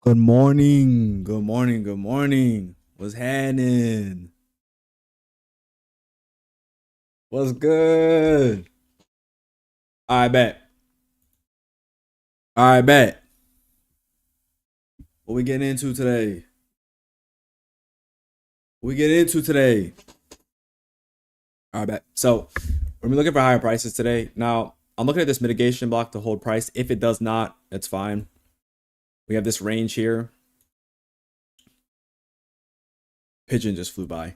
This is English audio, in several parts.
Good morning. Good morning. Good morning. What's happening? What's good? I bet. I bet. What we getting into today? What we getting into today? I bet. So we're looking for higher prices today. Now I'm looking at this mitigation block to hold price. If it does not, that's fine. We have this range here. Pigeon just flew by.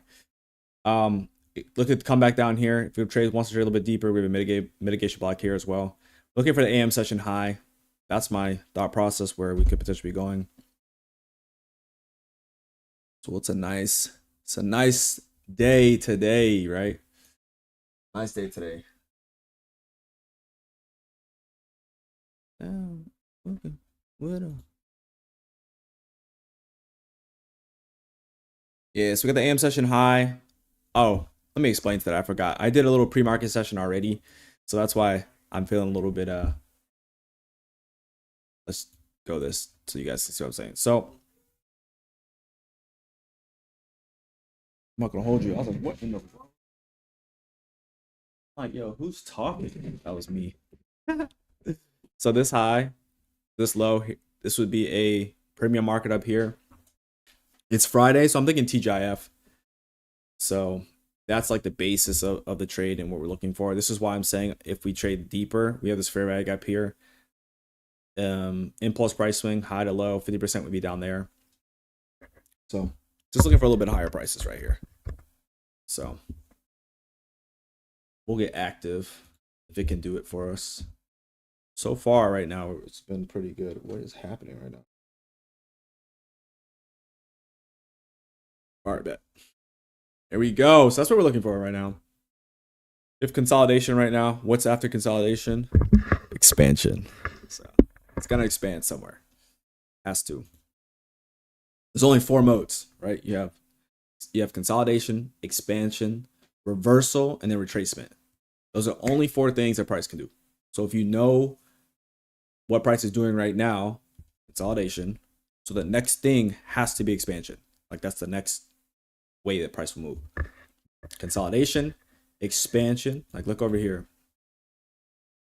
Look at come back down here. If your trade wants to trade a little bit deeper, we have a mitigation block here as well. Looking for the AM session high. That's my thought process where we could potentially be going. So it's a nice day today, right? Nice day today. Yeah, so we got the AM session high. Oh, let me explain to that. I forgot. I did a little pre-market session already. So that's why I'm feeling a little bit let's go this so you guys can see what I'm saying. So I'm not gonna hold you. I was like, what in the like, yo, who's talking? That was me. So this high, this low, this would be a premium market up here. It's Friday, so I'm thinking TGIF. So that's like the basis of the trade and what we're looking for. This is why I'm saying if we trade deeper, we have this fair value gap here. Impulse price swing, high to low, 50% would be down there. So just looking for a little bit higher prices right here. So we'll get active if it can do it for us. So far right now, it's been pretty good. What is happening right now? All right, bet. There we go. So that's what we're looking for right now. If consolidation right now, what's after consolidation? Expansion. So it's gonna expand somewhere. Has to. There's only four modes, right? You have consolidation, expansion, reversal, and then retracement. Those are only four things that price can do. So if you know what price is doing right now, consolidation. So the next thing has to be expansion. Like that's the next way that price will move. Consolidation, expansion. Like look over here.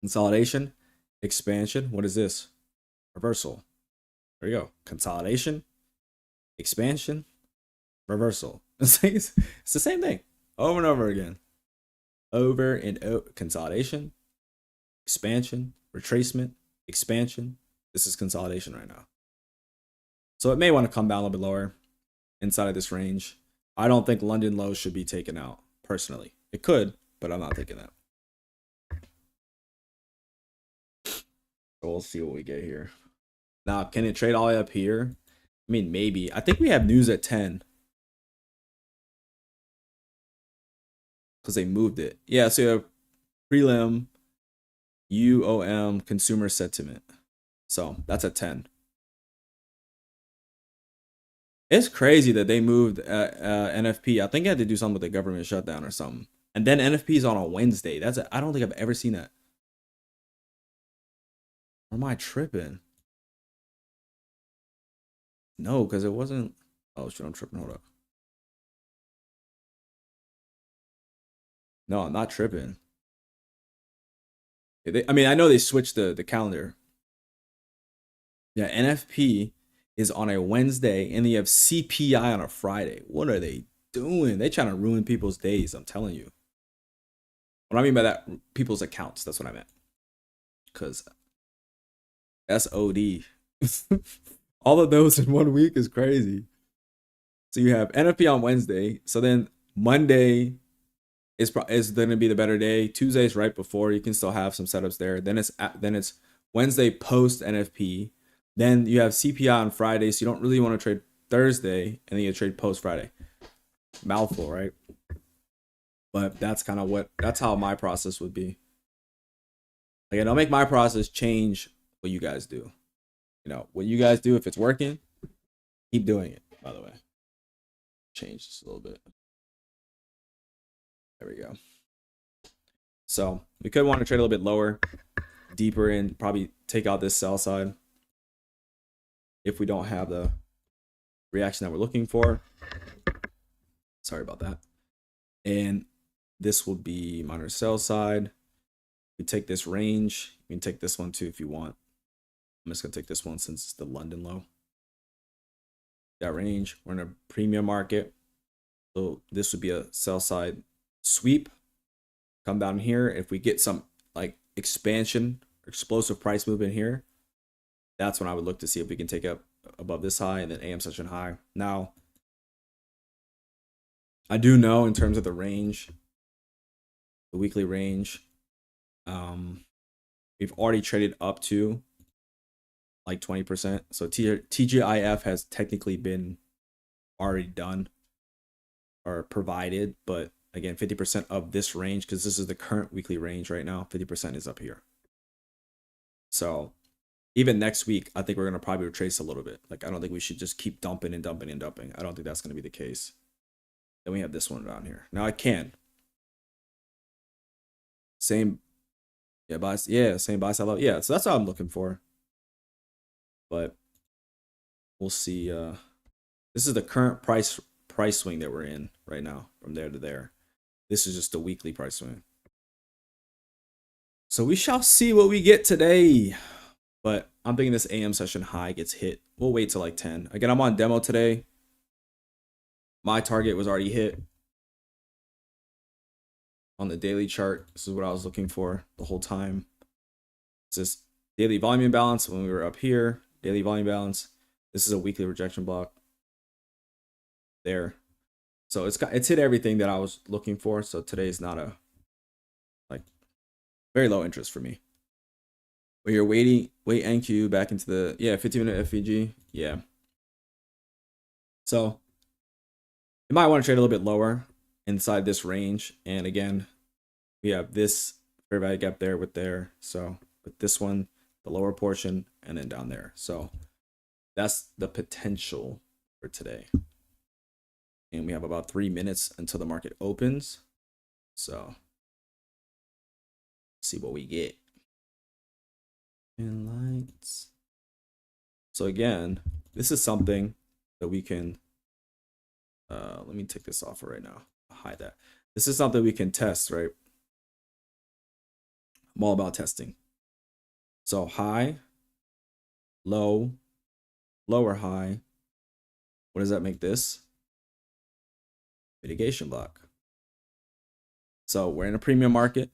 Consolidation, expansion. What is this? Reversal. There you go. Consolidation, expansion, reversal. It's the same thing over and over again. Over and over. Consolidation, expansion, retracement, expansion. This is consolidation right now. So it may want to come down a little bit lower inside of this range. I don't think London lows should be taken out personally. It could, but I'm not taking that. So we'll see what we get here. Now, can it trade all the way up here? I mean, maybe. I think we have news at 10. Because they moved it. Yeah, so you have prelim, UOM, consumer sentiment. So that's at 10. It's crazy that they moved NFP. I think it had to do something with the government shutdown or something. And then NFP is on a Wednesday. I don't think I've ever seen that. Or am I tripping? No, because it wasn't. Oh shit, I'm tripping. Hold up. No, I'm not tripping. I mean, I know they switched the calendar. Yeah, NFP is on a Wednesday, and they have CPI on a Friday. What are they doing? They trying to ruin people's days. I'm telling you. What I mean by that, people's accounts. That's what I meant. Because SOD. All of those in 1 week is crazy. So you have NFP on Wednesday. So then Monday is going to be the better day. Tuesday's right before. You can still have some setups there. Then it's Wednesday post NFP. Then you have CPI on Friday, so you don't really want to trade Thursday, and then you trade post Friday. Mouthful, right? But that's kind of that's how my process would be. Like, I don't make my process change what you guys do. You know, what you guys do, if it's working, keep doing it, by the way. Change this a little bit. There we go. So we could want to trade a little bit lower, deeper, and probably take out this sell side. if we don't have the reaction that we're looking for. Sorry about that. And this will be minor sell side. We take this range. You can take this one too if you want. I'm just gonna take this one since it's the London low. That range, we're in a premium market. So this would be a sell side sweep. Come down here. If we get some like expansion, explosive price movement here, that's when I would look to see if we can take up above this high and then AM session high. Now, I do know in terms of the range, the weekly range, we've already traded up to like 20%. So TGIF has technically been already done or provided, but again, 50% of this range, because this is the current weekly range right now, 50% is up here. So even next week, I think we're going to probably retrace a little bit. Like, I don't think we should just keep dumping and dumping and dumping. I don't think that's going to be the case. Then we have this one down here. Now I can. Same. Yeah, same buy side level. Yeah, so that's what I'm looking for. But we'll see. This is the current price swing that we're in right now, from there to there. This is just the weekly price swing. So we shall see what we get today. But I'm thinking this AM session high gets hit. We'll wait till like 10. Again, I'm on demo today. My target was already hit on the daily chart. This is what I was looking for the whole time. It's this daily volume imbalance when we were up here. Daily volume balance. This is a weekly rejection block. There. So it's hit everything that I was looking for. So today's not a like very low interest for me. But you're wait NQ back into the 15-minute FVG. Yeah. So you might want to trade a little bit lower inside this range. And again, we have this fair value gap there with there. So with this one, the lower portion, and then down there. So that's the potential for today. And we have about 3 minutes until the market opens. So see what we get. And lights. So again, this is something that we can let me take this off right now. I'll hide that. This is something we can test, right? I'm all about testing. So high, low, lower high. What does that make this? Mitigation block. So we're in a premium market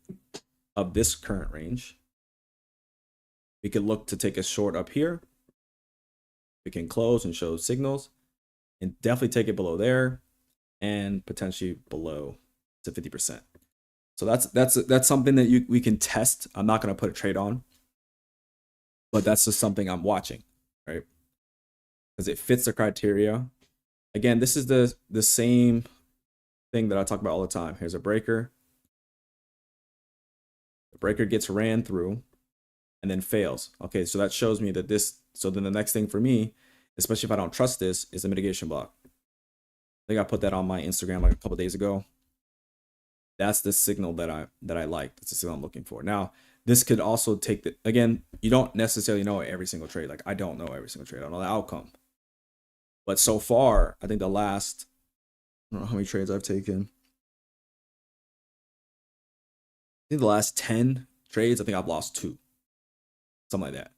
of this current range. We could look to take a short up here. We can close and show signals and definitely take it below there and potentially below to 50%. So that's something that we can test. I'm not going to put a trade on, but that's just something I'm watching, right? Because it fits the criteria. Again, this is the same thing that I talk about all the time. Here's a breaker. The breaker gets ran through and then fails. Okay, so that shows me that this, so then the next thing for me, especially if I don't trust this, is a mitigation block. I think I put that on my Instagram like a couple days ago. That's the signal that I like. That's the signal I'm looking for. Now, this could also take the, again, you don't necessarily know every single trade. Like, I don't know every single trade. I don't know the outcome. But so far, I think the last, I don't know how many trades I've taken. I think the last 10 trades, I think I've lost 2. Something like that.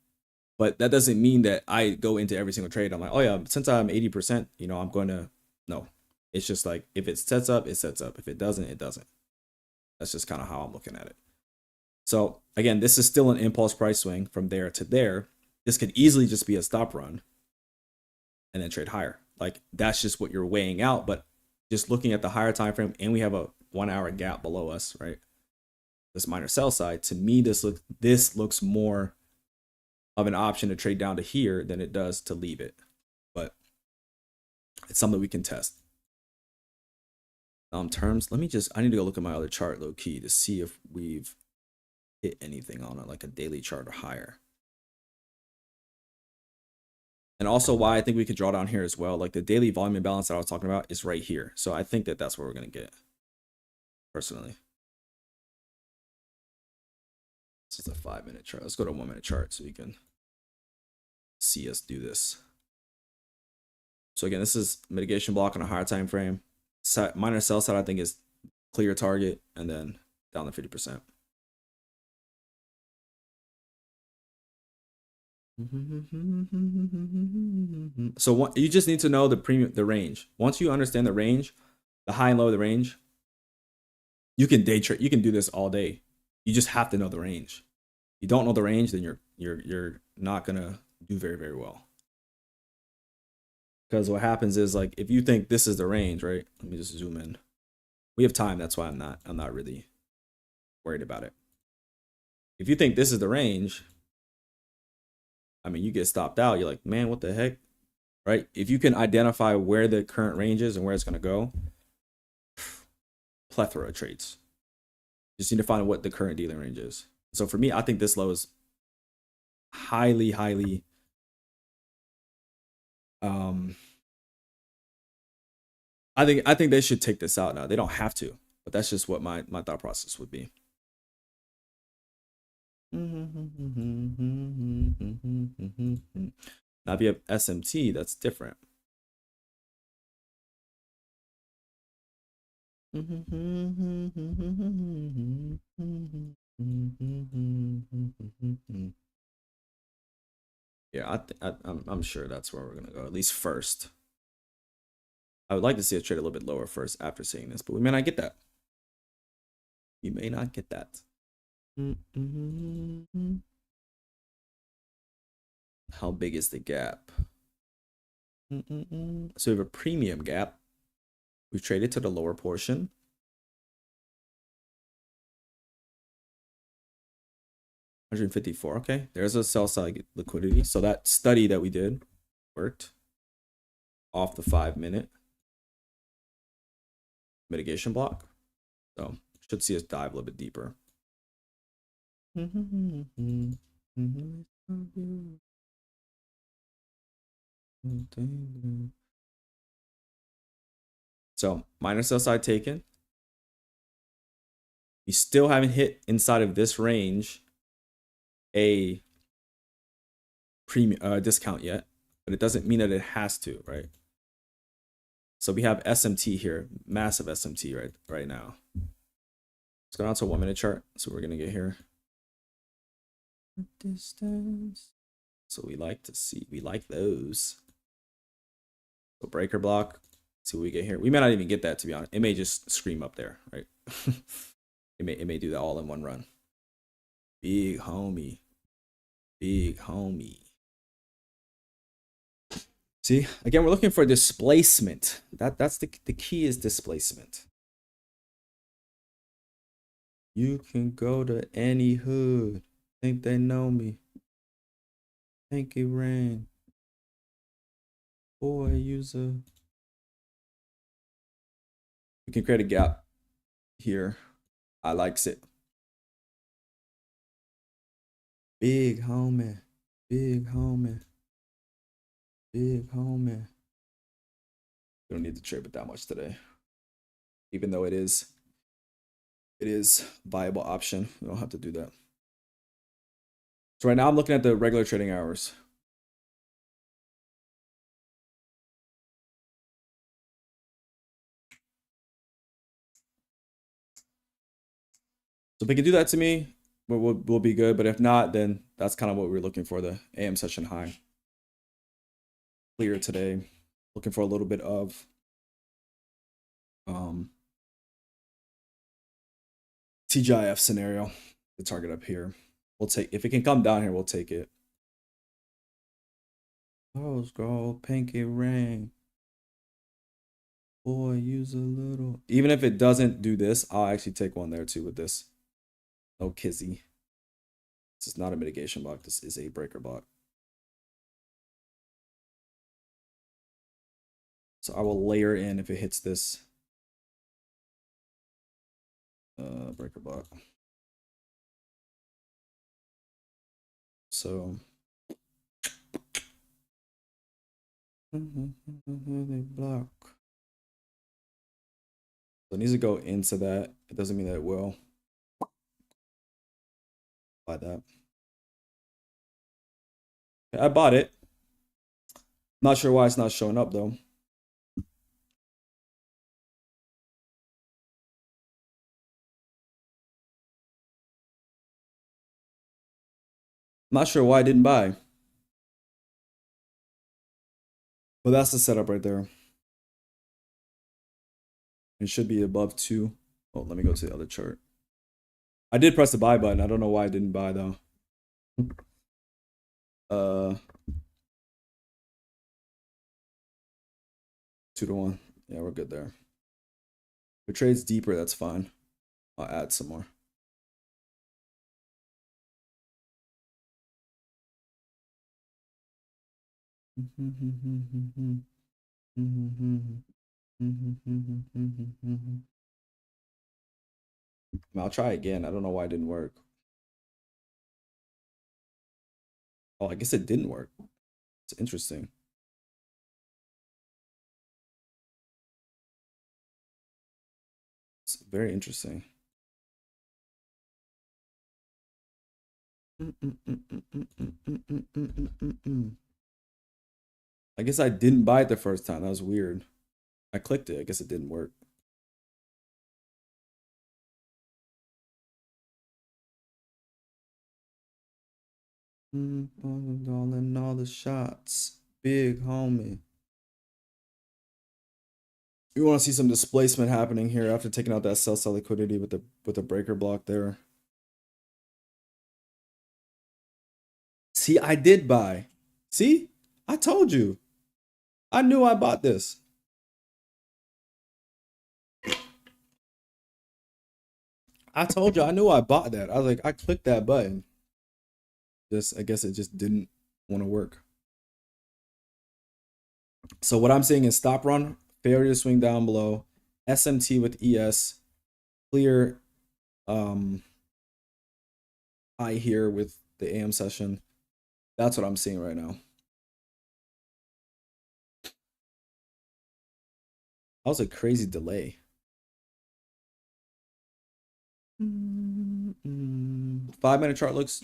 But that doesn't mean that I go into every single trade. I'm like, oh yeah, since I'm 80%, I'm going to, no. It's just like, if it sets up, it sets up. If it doesn't, it doesn't. That's just kind of how I'm looking at it. So again, this is still an impulse price swing from there to there. This could easily just be a stop run and then trade higher. Like, that's just what you're weighing out. But just looking at the higher time frame, and we have a 1 hour gap below us, right? This minor sell side, to me, this looks more of an option to trade down to here than it does to leave it. But it's something we can test. Terms, I need to go look at my other chart low key to see if we've hit anything on it, like a daily chart or higher. And also why I think we could draw down here as well. Like, the daily volume imbalance that I was talking about is right here. So I think that that's where we're going to get, personally. This is a 5-minute chart. Let's go to a 1-minute chart so you can see us do this. So again, this is mitigation block on a higher time frame. Minor sell side, I think, is clear target, and then down to 50%. So you just need to know the range. Once you understand the range, the high and low of the range, you can day trade. You can do this all day. You just have to know the range. If you don't know the range, then you're not gonna do very, very well. Because what happens is, like, if you think this is the range, right? Let me just zoom in. We have time, that's why I'm not really worried about it. If you think this is the range, I mean, you get stopped out. You're like, man, what the heck? Right? If you can identify where the current range is and where it's going to go, plethora of trades. You just need to find what the current dealing range is. So for me, I think this low is highly, highly I think they should take this out now. They don't have to, but that's just what my thought process would be. Now, if you have SMT, that's different. Yeah, I'm sure that's where we're gonna go, at least first. I would like to see it trade a little bit lower first after seeing this, but we may not get that. You may not get that. How big is the gap? So we have a premium gap. We've traded to the lower portion. $154. Okay, there's a sell side liquidity. So that study that we did worked off the 5-minute mitigation block. So should see us dive a little bit deeper. So minor sell side taken. We still haven't hit inside of this range a premium discount yet, but it doesn't mean that it has to, right? So we have SMT here, massive SMT right now. Let's go down to a 1-minute chart. So we're gonna get here. Distance. So we like to see, we like those. So breaker block. See what we get here. We may not even get that, to be honest. It may just scream up there, right? it may do that all in one run. Big homie. Big homie. See, again, we're looking for displacement. That's the key is displacement. You can go to any hood. Think they know me. Think it rain. Boy, user. We can create a gap here. I likes it. Big homie. Big homie. Big homie. We don't need to trade with that much today. Even though it is viable option. We don't have to do that. So right now I'm looking at the regular trading hours. So if they can do that to me, we'll be good. But if not, then that's kind of what we're looking for, the AM session high. Clear today. Looking for a little bit of TGIF scenario. The target up here. We'll take, if it can come down here, we'll take it. Rose gold, pinky ring. Boy, use a little. Even if it doesn't do this, I'll actually take one there too with this. No kizzy. This is not a mitigation block. This is a breaker block. So I will layer in if it hits this breaker block. So block. So it needs to go into that. It doesn't mean that it will. Buy that. I bought it. Not sure why it's not showing up though. not sure why I didn't buy. But that's the setup right there. It should be above 2. Oh, let me go to the other chart. I did press the buy button. I don't know why I didn't buy though. 2 to 1. Yeah, we're good there. If it trades deeper, that's fine. I'll add some more. I'll try again. I don't know why it didn't work. Oh, I guess it didn't work. It's interesting. It's very interesting. I guess I didn't buy it the first time. That was weird. I clicked it. I guess it didn't work. All the shots. Big homie. You want to see some displacement happening here after taking out that sell liquidity with the breaker block there. See, I did buy. See? I told you. I knew I bought this. I told you I knew I bought that. I was like, I clicked that button. I guess it just didn't want to work. So what I'm saying is stop run, failure to swing down below, SMT with ES, clear high here with the AM session. That's what I'm seeing right now. That was a crazy delay. 5-minute chart looks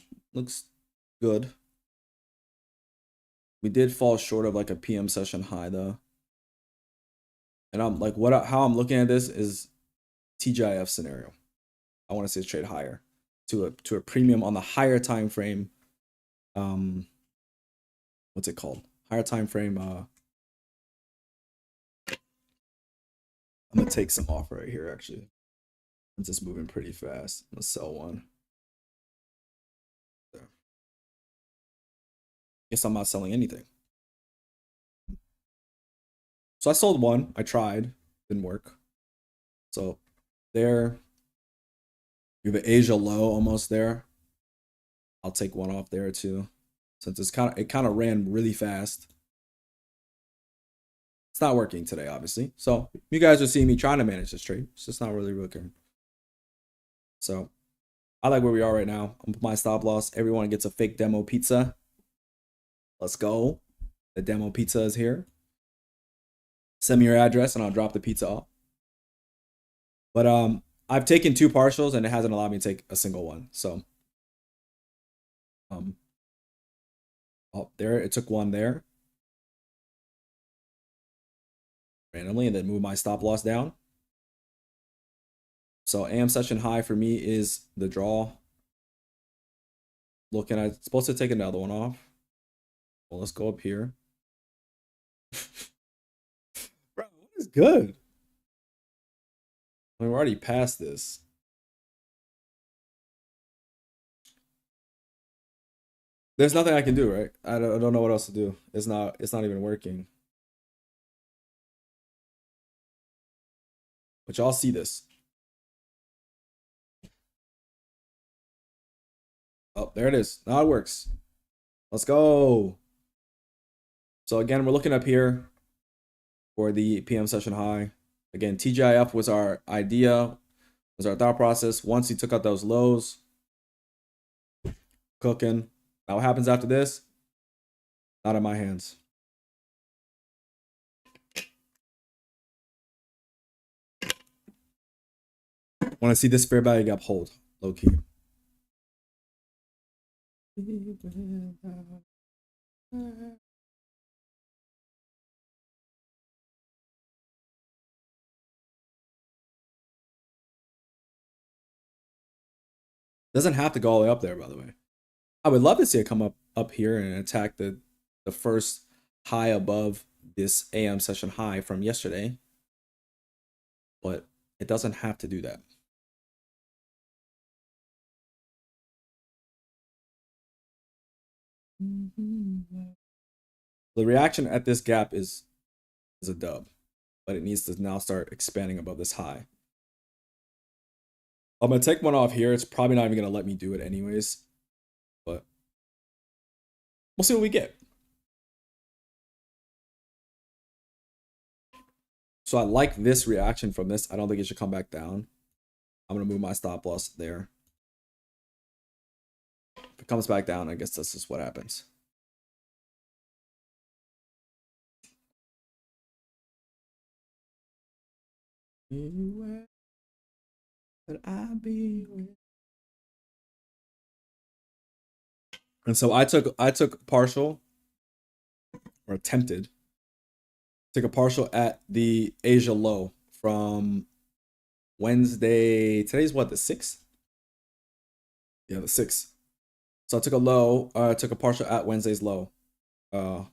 good. We did fall short of like a PM session high though. And I'm like, how I'm looking at this is TGIF scenario. I want to see it trade higher to a premium on the higher time frame. What's it called? Higher time frame. I'm gonna take some off right here actually. It's just moving pretty fast. I'm gonna sell one. There. Guess I'm not selling anything. So I sold one. I tried. Didn't work. So there. You have an Asia low almost there. I'll take one off there too. Since it kind of ran really fast. It's not working today, obviously. So you guys are seeing me trying to manage this trade. It's just not really working. So I like where we are right now. I'm my stop loss. Everyone gets a fake demo pizza. Let's go. The demo pizza is here. Send me your address and I'll drop the pizza off. But I've taken 2 partials and it hasn't allowed me to take a single one. So oh, there it took one there. Randomly and then move my stop loss down. So AM session high for me is the draw. Looking at supposed to take another one off. Well, let's go up here. Bro, what is good? I mean, we're already past this. There's nothing I can do, right? I don't know what else to do. It's not even working. But y'all see this. Oh, there it is. Now it works. Let's go. So again, we're looking up here for the PM session high. Again, TGIF was our idea, was our thought process. Once he took out those lows, cooking. Now what happens after this? Not in my hands. Want to see this fair value gap hold, low key. Doesn't have to go all the way up there, by the way. I would love to see it come up here and attack the first high above this AM session high from yesterday, but it doesn't have to do that. The reaction at this gap is a dub, but it needs to now start expanding above this high. I'm gonna take one off here. It's probably not even gonna let me do it anyways, but we'll see what we get. So I like this reaction from this. I don't think it should come back down. I'm gonna move my stop loss there. If it comes back down, I guess this is what happens. But I be with. And so I took partial, or attempted, took a partial at the Asia low from Wednesday. Today's what, the 6th? Yeah, the 6th. So I took a low. I took a partial at Wednesday's low. So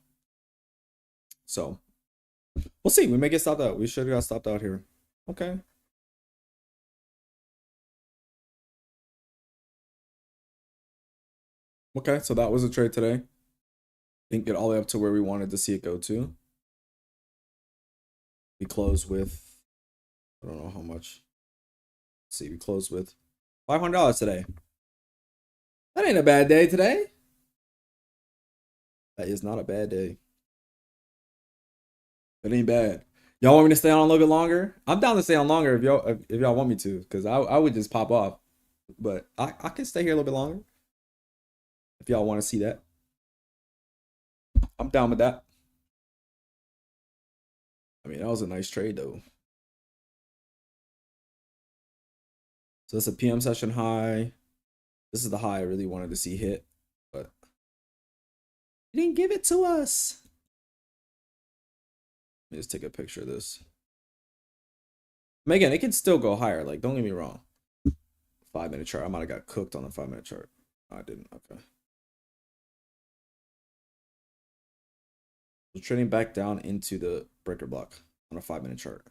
we'll see. We may get stopped out. We should have got stopped out here. Okay. Okay, so that was a trade today. Didn't get all the way up to where we wanted to see it go to. We closed with, I don't know how much. Let's see, we closed with $500 today. That ain't a bad day today. That is not a bad day. It ain't bad. Y'all want me to stay on a little bit longer? I'm down to stay on longer if y'all want me to, because I would just pop off. But I can stay here a little bit longer if y'all want to see that. I'm down with that. I mean, that was a nice trade though. So that's a PM session high. This is the high I really wanted to see hit, but he didn't give it to us. Let me just take a picture of this. Again, it can still go higher. Like, don't get me wrong. 5-minute chart. I might have got cooked on the 5-minute chart. No, I didn't. Okay. So trading back down into the breaker block on a 5-minute chart.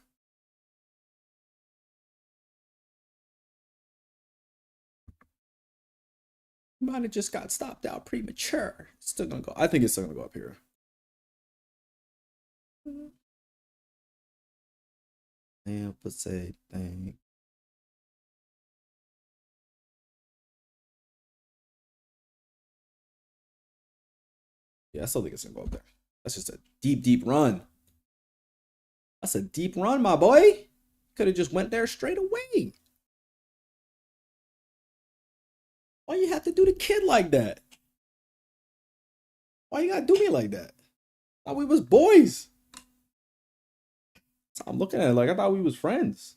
Might have just got stopped out premature. It's still gonna go. I think it's still gonna go up here. Damn, but say thing. Yeah, I still think it's gonna go up there. That's just a deep, deep run. That's a deep run, my boy. Could have just went there straight away. Why you have to do the kid like that? Why you gotta do me like that? I thought we was boys. So I'm looking at it like I thought we was friends.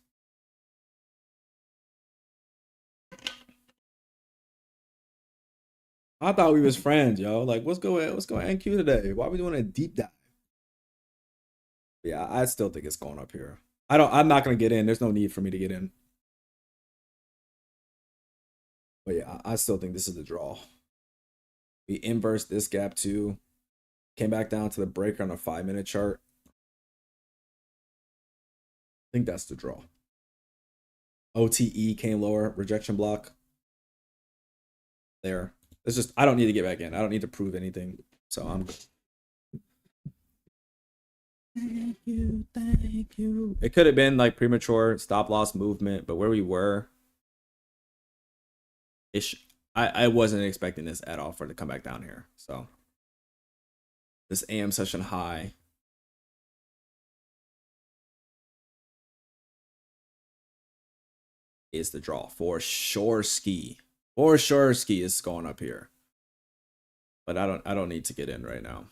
I thought we was friends, yo. Like, what's going NQ today? Why are we doing a deep dive? Yeah, I still think it's going up here. I'm not gonna get in. There's no need for me to get in. But yeah, I still think this is the draw. We inverse this gap too. Came back down to the breaker on a 5-minute chart. I think that's the draw. OTE came lower, rejection block. There. It's just, I don't need to get back in. I don't need to prove anything. So I'm good. Thank you, thank you. It could have been like premature stop loss movement, but where we were, I wasn't expecting this at all for it to come back down here. So this AM session high is the draw for sure. Ski is going up here, but I don't need to get in right now.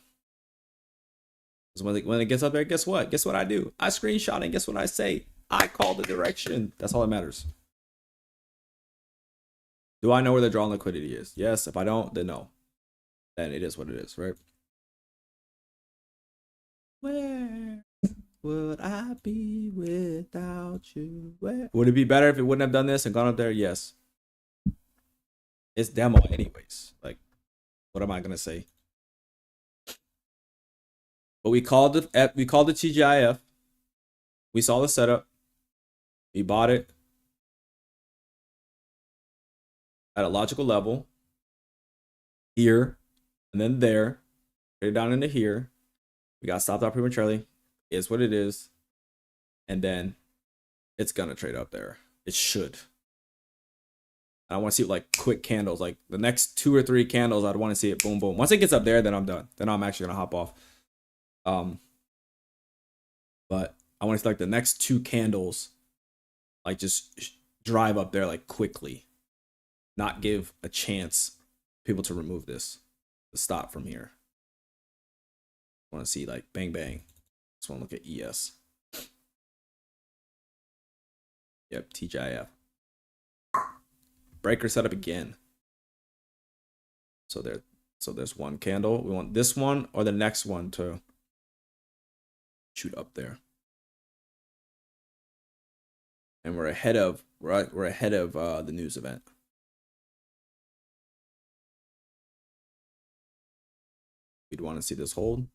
Because when it gets up there, guess what? Guess what I do? I screenshot and guess what I say? I call the direction. That's all that matters. Do I know where the draw on liquidity is? Yes. If I don't, then no. Then it is what it is, right? Where would I be without you? Where? Would it be better if it wouldn't have done this and gone up there? Yes. It's demo anyways. Like, What am I gonna say? But we called it TGIF. We saw the setup. We bought it at a logical level. Here and then there. Get it down into here. We got stopped out prematurely. Is what it is. And then it's gonna trade up there. It should. I want to see like quick candles, like the next 2 or 3 candles. I'd want to see it boom, boom. Once it gets up there, then I'm done. Then I'm actually gonna hop off. But I want to see like the next 2 candles, like just drive up there like quickly, not give a chance people to remove this, to stop from here. I want to see like bang bang. Just want to look at ES. Yep, TGIF. Breaker setup again. So there's one candle. We want this one or the next one to shoot up there. And we're ahead of the news event. We'd want to see this hold.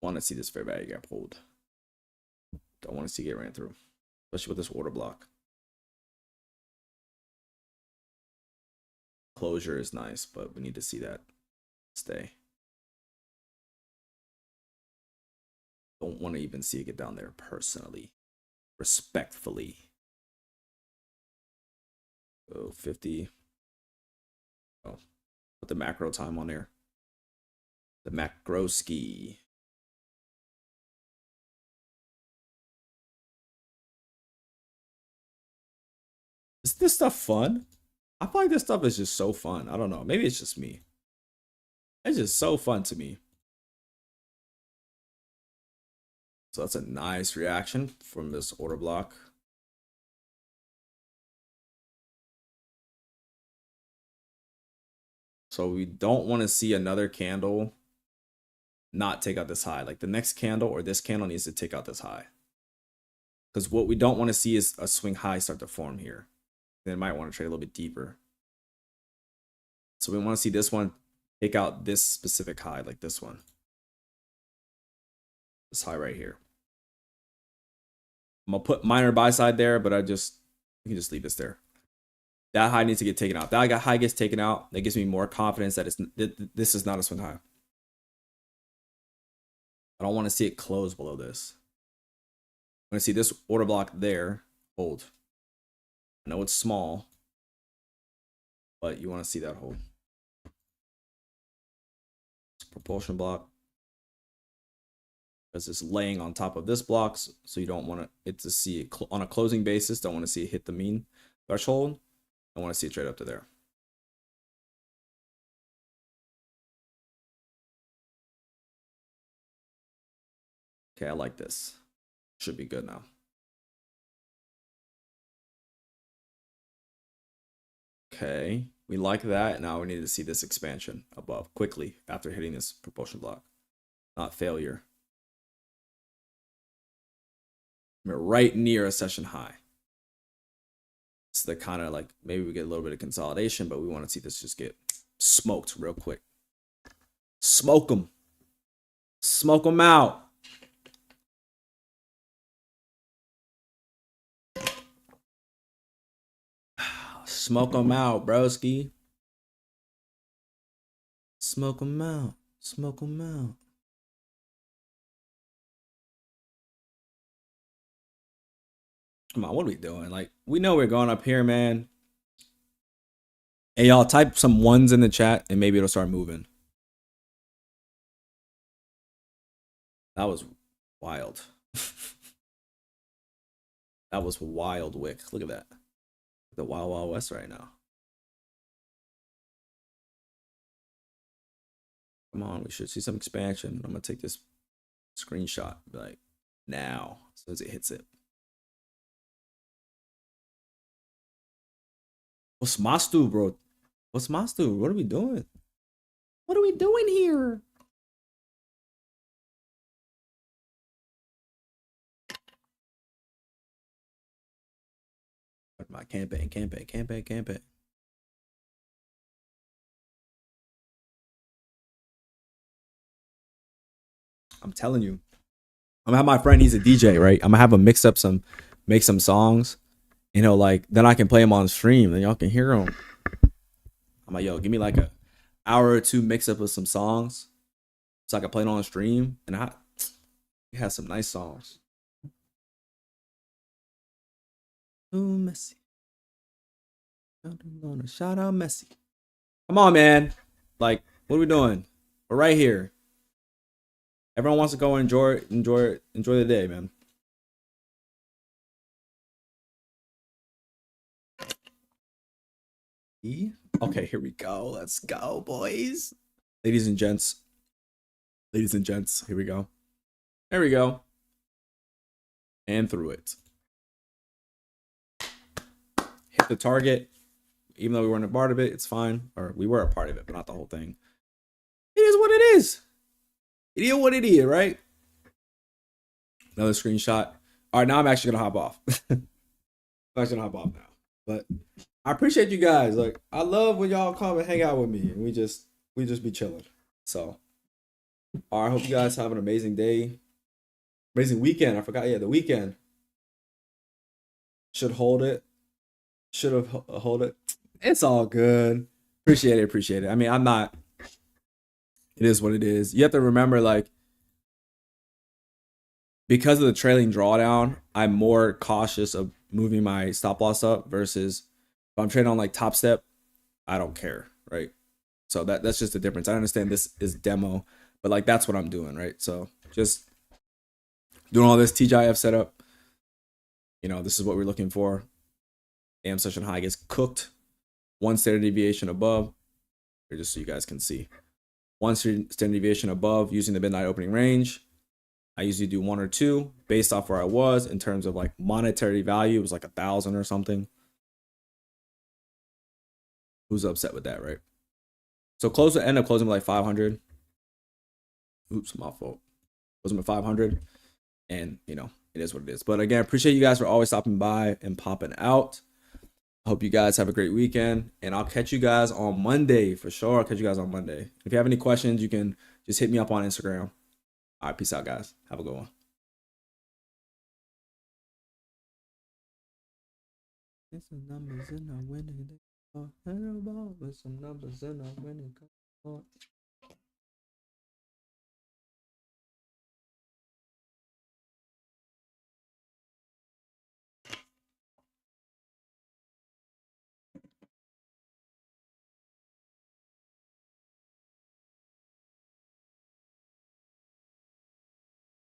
Want to see this fair value gap hold. Don't want to see it get ran through, especially with this order block. Closure is nice, but we need to see that stay. Don't want to even see it get down there personally, respectfully. Oh, 50. Oh, put the macro time on there. The macro ski. Is this stuff fun? I feel like this stuff is just so fun. I don't know. Maybe it's just me. It's just so fun to me. So that's a nice reaction from this order block. So we don't want to see another candle not take out this high. Like the next candle or this candle needs to take out this high. Because what we don't want to see is a swing high start to form here. Then it might want to trade a little bit deeper. So we want to see this one take out this specific high, like this one. This high right here. I'm gonna put minor buy side there, but we can just leave this there. That high needs to get taken out. That high gets taken out. That gives me more confidence that this is not a swing high. I don't want to see it close below this. I want to see this order block there hold. I know it's small, but you want to see that hold. It's propulsion block. Because it's laying on top of this block, so you don't want it to see it on a closing basis. Don't want to see it hit the mean threshold. I want to see it trade up to there. Okay, I like this. Should be good now. Okay, we like that. Now we need to see this expansion above quickly after hitting this propulsion block. Not failure. We're right near a session high. It's the kind of like, maybe we get a little bit of consolidation, but we want to see this just get smoked real quick. Smoke them. Smoke them out. Smoke them out, broski. Smoke them out. Smoke them out. Come on, what are we doing? Like, we know we're going up here, man. Hey, y'all, type some ones in the chat and maybe it'll start moving. That was wild. That was wild, Wick. Look at that. The Wild Wild West right now. Come on, we should see some expansion. I'm gonna take this screenshot, like now, as soon as it hits it. What's Mastu, bro? What's Mastu? What are we doing? What are we doing here? My campaign. I'm telling you. I'm gonna have my friend, he's a DJ, right? I'm gonna have him make some songs, you know, like then I can play them on stream and y'all can hear them. I'm like, yo, give me like a hour or two mix up of some songs so I can play it on stream. And he has some nice songs. Ooh, Messi. Shout out Messi. Come on, man. Like, what are we doing? We're right here. Everyone wants to go enjoy the day, man. Okay, here we go. Let's go, boys. Ladies and gents. Here we go. There we go. And through it. Hit the target. Even though we weren't a part of it, it's fine. Or we were a part of it, but not the whole thing. It is what it is. It is what it is, right? Another screenshot. All right, now I'm actually gonna hop off. I'm actually gonna hop off now. But I appreciate you guys. Like, I love when y'all come and hang out with me, and we just be chilling. So, all right, I hope you guys have an amazing day, amazing weekend. I forgot, yeah, the weekend should hold it. Should have hold it. It's all good. Appreciate it. I mean, I'm not. It is what it is. You have to remember, like, because of the trailing drawdown, I'm more cautious of moving my stop loss up versus if I'm trading on like Top Step, I don't care, right? So that's just the difference. I understand this is demo, but like that's what I'm doing, right? So just doing all this TGIF setup. You know, this is what we're looking for. AM session high gets cooked. One standard deviation above, or just so you guys can see. One standard deviation above using the midnight opening range. I usually do one or two based off where I was in terms of like monetary value. It was like 1,000 or something. Who's upset with that, right? So end up closing with like 500. Oops, my fault. Closing with 500. And, you know, it is what it is. But again, appreciate you guys for always stopping by and popping out. Hope you guys have a great weekend. And I'll catch you guys on Monday for sure. I'll catch you guys on Monday. If you have any questions, you can just hit me up on Instagram. All right, peace out, guys. Have a good one. It's some numbers in our winning. With some numbers in our winning.